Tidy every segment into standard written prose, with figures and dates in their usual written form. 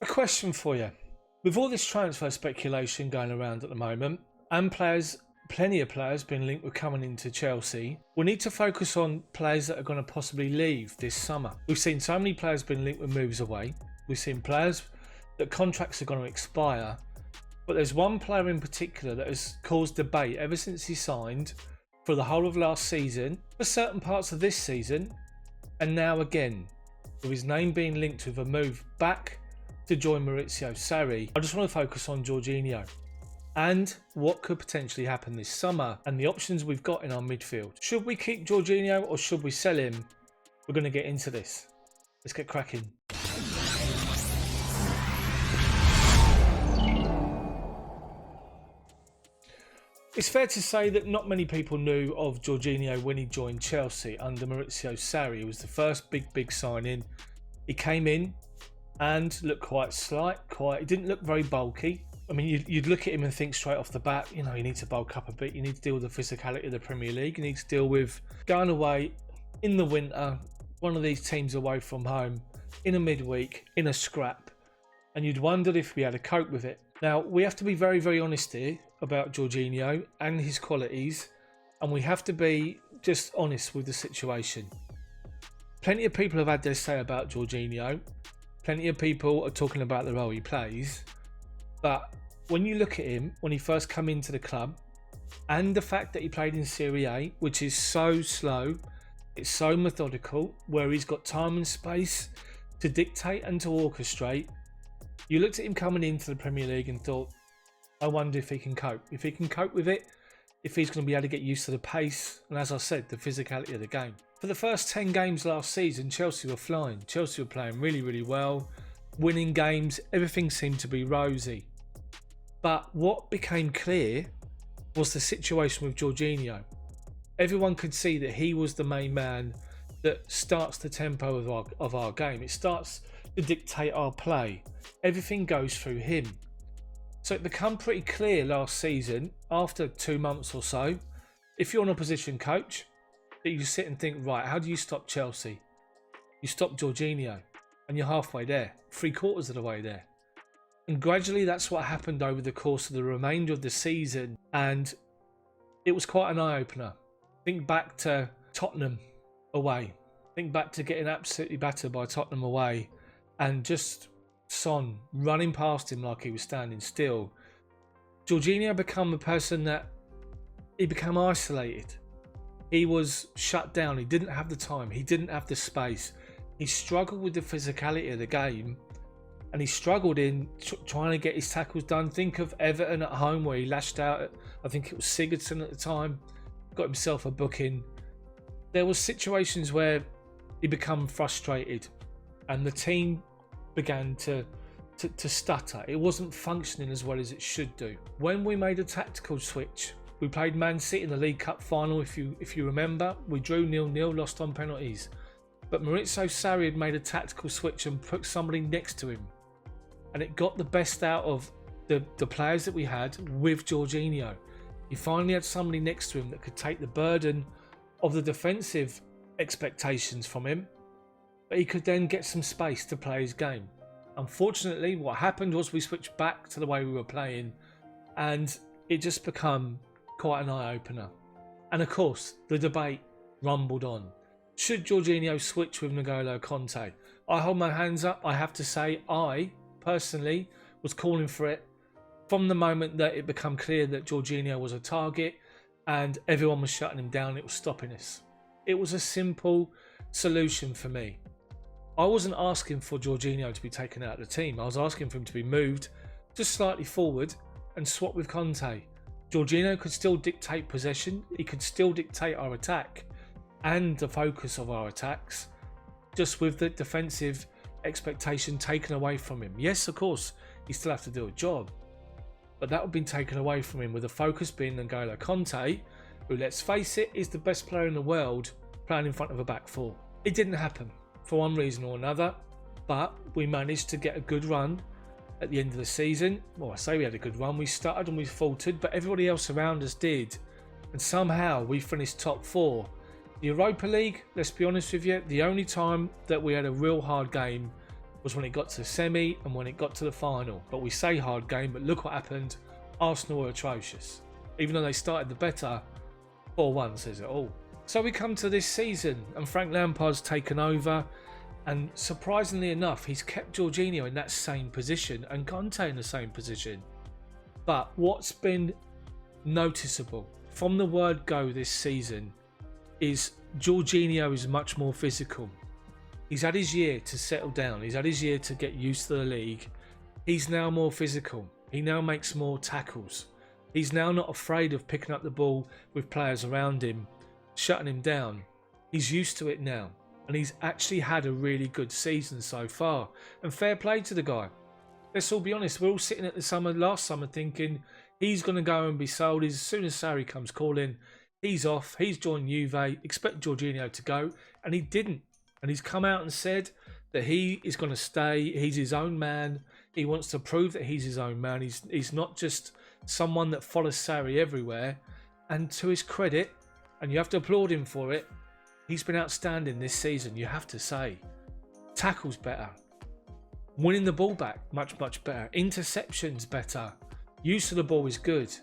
A question for you. With all this transfer speculation going around at the moment, and plenty of players being linked with coming into Chelsea, we need to focus on players that are going to possibly leave this summer. We've seen so many players being linked with moves away. We've seen players that contracts are going to expire. But there's one player in particular that has caused debate ever since he signed for the whole of last season, for certain parts of this season, and now again, with his name being linked with a move back to join Maurizio Sarri. I just want to focus on Jorginho and what could potentially happen this summer and the options we've got in our midfield. Should we keep Jorginho or should we sell him? We're going to get into this. Let's get cracking. It's fair to say that not many people knew of Jorginho when he joined Chelsea under Maurizio Sarri. It was the first big signing. He came in and looked quite slight, he didn't look very bulky. I mean, you'd look at him and think straight off the bat, you know, you need to bulk up a bit. You need to deal with the physicality of the Premier League. You need to deal with going away in the winter, one of these teams away from home, in a midweek, in a scrap. And you'd wondered if we had to cope with it. Now, we have to be very honest here about Jorginho and his qualities. And we have to be just honest with the situation. Plenty of people have had their say about Jorginho. Plenty of people are talking about the role he plays. But when you look at him, when he first came into the club, and the fact that he played in Serie A, which is so slow, it's so methodical, where he's got time and space to dictate and to orchestrate, you looked at him coming into the Premier League and thought, I wonder if he can cope. If he can cope with it, if he's going to be able to get used to the pace, and as I said, the physicality of the game. For the first 10 games last season, Chelsea were flying. Chelsea were playing really well, winning games, everything seemed to be rosy. But what became clear was the situation with Jorginho. Everyone could see that he was the main man that starts the tempo of our game. It starts to dictate our play. Everything goes through him. So it became pretty clear last season, after 2 months or so, if you're an opposition coach, that you sit and think, right, how do you stop Chelsea? You stop Jorginho, and you're halfway there, 3/4 of the way there. And gradually that's what happened over the course of the remainder of the season, and it was quite an eye-opener. Think back to Tottenham away. Think back to getting absolutely battered by Tottenham away, and just Son running past him like he was standing still. Jorginho became a person that he became isolated. He was shut down. He didn't have the time. He didn't have the space. He struggled with the physicality of the game, and he struggled in trying to get his tackles done. Think of Everton at home where he lashed out at, I think it was Sigurdsson at the time, got himself a booking. There were situations where he became frustrated and the team began to stutter. It wasn't functioning as well as it should do. When we made a tactical switch, we played Man City in the League Cup final, if you remember. We drew 0-0, lost on penalties. But Maurizio Sarri had made a tactical switch and put somebody next to him. And it got the best out of the players that we had with Jorginho. He finally had somebody next to him that could take the burden of the defensive expectations from him, but he could then get some space to play his game. Unfortunately, what happened was we switched back to the way we were playing, and it just became quite an eye-opener. And of course, the debate rumbled on. Should Jorginho switch with N'Golo Kante? I hold my hands up. I have to say, I personally was calling for it from the moment that it became clear that Jorginho was a target and everyone was shutting him down. It was stopping us. It was a simple solution for me. I wasn't asking for Jorginho to be taken out of the team. I was asking for him to be moved just slightly forward and swap with Kante. Jorginho could still dictate possession. He could still dictate our attack and the focus of our attacks, just with the defensive expectation taken away from him. Yes, of course, he still have to do a job, but that would have been taken away from him, with the focus being N'Golo Kante, who, let's face it, is the best player in the world playing in front of a back four. It didn't happen for one reason or another, but we managed to get a good run at the end of the season. Well, I say we had a good run. We stuttered and we faltered, but everybody else around us did, and somehow we finished top four. The Europa League, let's be honest with you, the only time that we had a real hard game was when it got to the semi and when it got to the final. But we say hard game, but look what happened. Arsenal were atrocious. Even though they started the better, 4-1 says it all. So we come to this season and Frank Lampard's taken over, and surprisingly enough, he's kept Jorginho in that same position and KANTE in the same position. But what's been noticeable from the word go this season is Jorginho is much more physical. He's had his year to settle down. He's had his year to get used to the league. He's now more physical. He now makes more tackles. He's now not afraid of picking up the ball with players around him, shutting him down. He's used to it now. And he's actually had a really good season so far. And fair play to the guy. Let's all be honest. We're all sitting at the last summer thinking he's going to go and be sold. As soon as Sarri comes calling, he's off. He's joined Juve. Expect Jorginho to go. And he didn't. And he's come out and said that he is going to stay. He's his own man. He wants to prove that he's his own man. He's not just someone that follows Sarri everywhere. And to his credit, and you have to applaud him for it, he's been outstanding this season, you have to say. Tackles better. Winning the ball back, much better. Interceptions better. Use of the ball is good.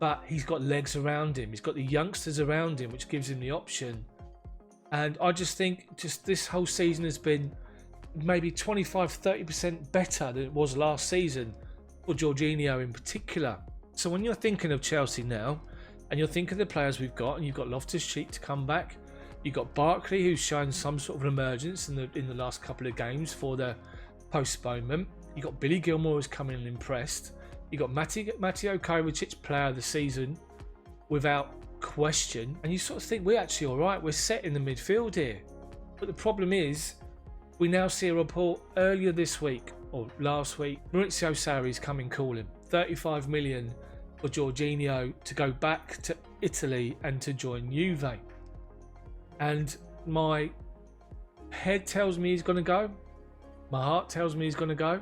But he's got legs around him. He's got the youngsters around him, which gives him the option. And I just think this whole season has been maybe 25-30% better than it was last season for Jorginho in particular. So when you're thinking of Chelsea now, and you're thinking of the players we've got, and you've got Loftus-Cheek to come back, you've got Barkley, who's shown some sort of an emergence in the last couple of games for the postponement. You've got Billy Gilmour, who's come in and impressed. You've got Maurizio Sarri, player of the season, without question. And you sort of think, we're actually all right. We're set in the midfield here. But the problem is, we now see a report earlier this week, or last week, Maurizio Sarri's coming calling. 35 million for Jorginho to go back to Italy and to join Juve. And my head tells me he's going to go. My heart tells me he's going to go.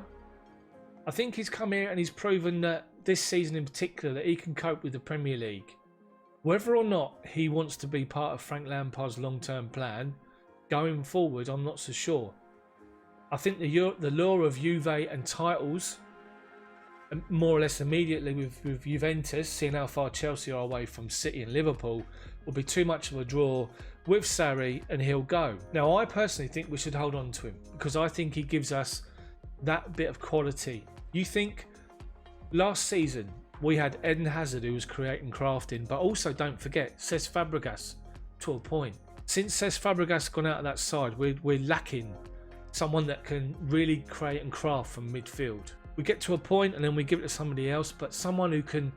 I think he's come here and he's proven that this season in particular that he can cope with the Premier League. Whether or not he wants to be part of Frank Lampard's long-term plan going forward, I'm not so sure. I think the lure of Juve and titles, more or less immediately with Juventus, seeing how far Chelsea are away from City and Liverpool, will be too much of a draw with Sarri, and he'll go. Now, I personally think we should hold on to him because I think he gives us that bit of quality. You think last season we had Eden Hazard, who was creating, crafting, but also don't forget Cesc Fabregas to a point. Since Cesc Fabregas gone out of that side, we're lacking someone that can really create and craft from midfield. We get to a point and then we give it to somebody else, but someone who can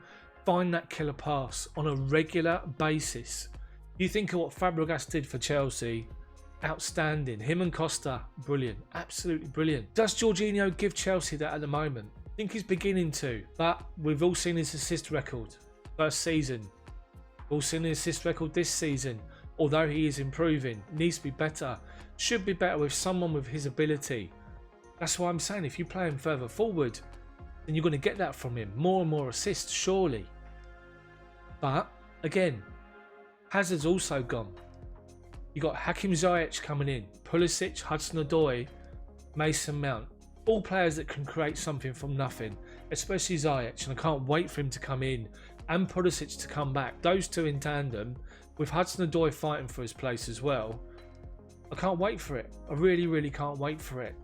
find that killer pass on a regular basis. You think of what Fabregas did for Chelsea, outstanding. Him and Costa, brilliant, absolutely brilliant. Does Jorginho give Chelsea that at the moment? I think he's beginning to, but we've all seen his assist record first season. We've all seen his assist record this season. Although he is improving, needs to be better, should be better with someone with his ability. That's why I'm saying if you play him further forward, then you're going to get that from him. More and more assists, surely. But, again, Hazard's also gone. You got Hakim Ziyech coming in, Pulisic, Hudson-Odoi, Mason Mount. All players that can create something from nothing, especially Ziyech. And I can't wait for him to come in and Pulisic to come back. Those two in tandem, with Hudson-Odoi fighting for his place as well. I can't wait for it. I really can't wait for it.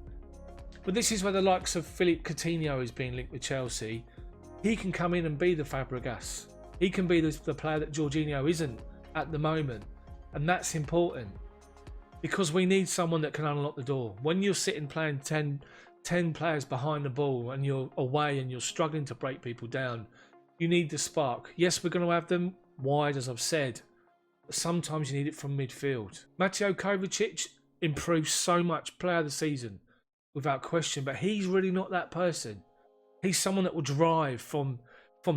But this is where the likes of Philippe Coutinho is being linked with Chelsea. He can come in and be the Fabregas. He can be the player that Jorginho isn't at the moment. And that's important. Because we need someone that can unlock the door. When you're sitting playing 10 players behind the ball and you're away and you're struggling to break people down, you need the spark. Yes, we're going to have them wide, as I've said. But sometimes you need it from midfield. Maurizio Sarri improved so much, player of the season, without question. But he's really not that person. He's someone that will drive from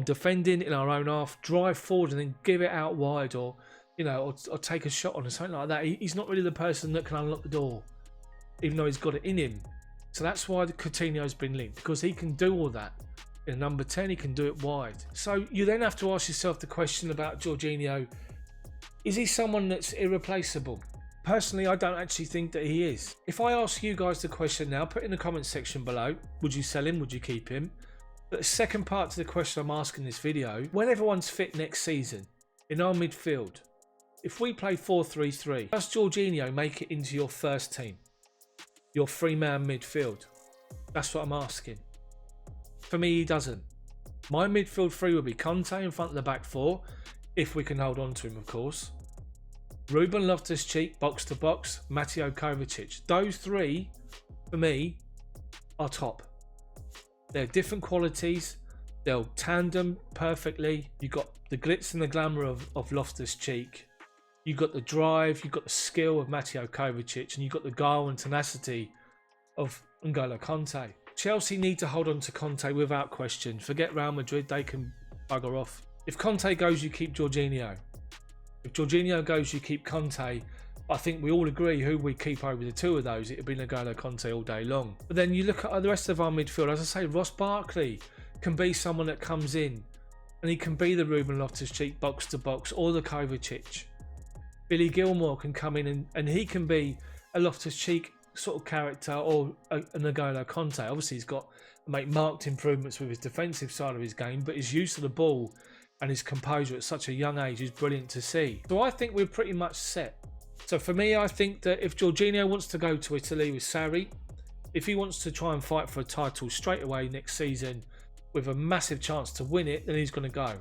defending in our own half, drive forward and then give it out wide, or or take a shot on or something like that. He's not really the person that can unlock the door, even though he's got it in him. So that's why the Coutinho's been linked, because he can do all that. In number 10, he can do it wide. So you then have to ask yourself the question about Jorginho. Is he someone that's irreplaceable? Personally, I don't actually think that he is. If I ask you guys the question now, put in the comment section below, would you sell him, would you keep him? But the second part to the question I'm asking this video, when everyone's fit next season, in our midfield, if we play 4-3-3, does Jorginho make it into your first team? Your 3-man midfield? That's what I'm asking. For me, he doesn't. My midfield 3 would be KANTE in front of the back 4, if we can hold on to him, of course. Ruben Loftus-Cheek, box to box, Mateo Kovacic. Those 3, for me, are top. They're different qualities. They'll tandem perfectly. You've got the glitz and the glamour of Loftus-Cheek. You've got the drive, you've got the skill of Mateo Kovacic, and you've got the guile and tenacity of N'Golo Kante. Chelsea need to hold on to Kante without question. Forget Real Madrid, they can bugger off. If Kante goes, you keep Jorginho. If Jorginho goes, you keep Kante. I think we all agree who we keep over the 2 of those. It would be N'Golo Kante all day long. But then you look at the rest of our midfield. As I say, Ross Barkley can be someone that comes in and he can be the Ruben Loftus-Cheek box to box or the Kovacic. Billy Gilmore can come in and he can be a Loftus-Cheek sort of character or a N'Golo Kante. Obviously, he's got to make marked improvements with his defensive side of his game, but his use of the ball and his composure at such a young age is brilliant to see. So I think we're pretty much set. So for me, I think that if Jorginho wants to go to Italy with Sarri, if he wants to try and fight for a title straight away next season with a massive chance to win it, then he's going to go.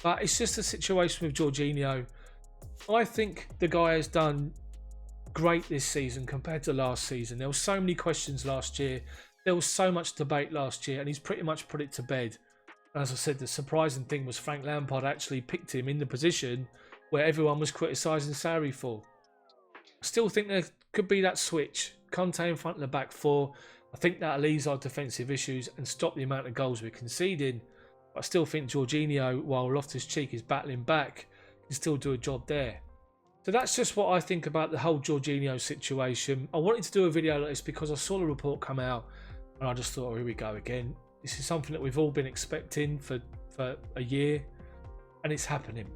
But it's just a situation with Jorginho. I think the guy has done great this season compared to last season. There were so many questions last year. There was so much debate last year, and he's pretty much put it to bed. As I said, the surprising thing was Frank Lampard actually picked him in the position where everyone was criticising Sarri for. I still think there could be that switch. Kante in front of the back 4. I think that'll ease our defensive issues and stop the amount of goals we're conceding. But I still think Jorginho, while Loftus-Cheek is battling back, can still do a job there. So that's just what I think about the whole Jorginho situation. I wanted to do a video like this because I saw the report come out and I just thought, oh, here we go again. This is something that we've all been expecting for a year, and it's happening.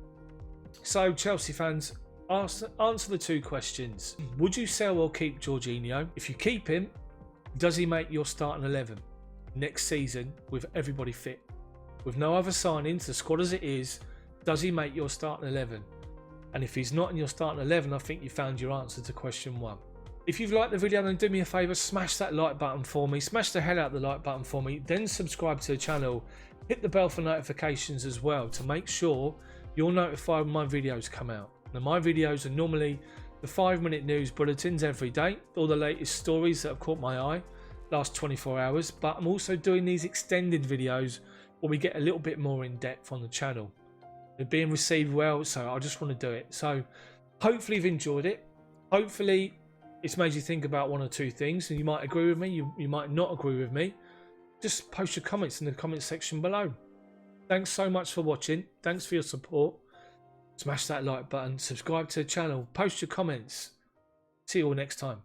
So, Chelsea fans, answer the 2 questions. Would you sell or keep Jorginho? If you keep him, does he make your starting 11 next season with everybody fit? With no other signings, the squad as it is, does he make your starting 11? And if he's not in your starting 11, I think you found your answer to question 1. If you've liked the video, then do me a favour, smash that like button for me, smash the hell out of the like button for me, then subscribe to the channel, hit the bell for notifications as well to make sure you're notified when my videos come out. Now, my videos are normally the 5-minute news bulletins every day, all the latest stories that have caught my eye last 24 hours, but I'm also doing these extended videos where we get a little bit more in depth on the channel. They're being received well, so I just want to do it. So hopefully you've enjoyed it. Hopefully it's made you think about 1 or 2 things, and you might agree with me, you might not agree with me. Just post your comments in the comment section below. Thanks so much for watching. Thanks for your support. Smash that like button, subscribe to the channel, post your comments. See you all next time.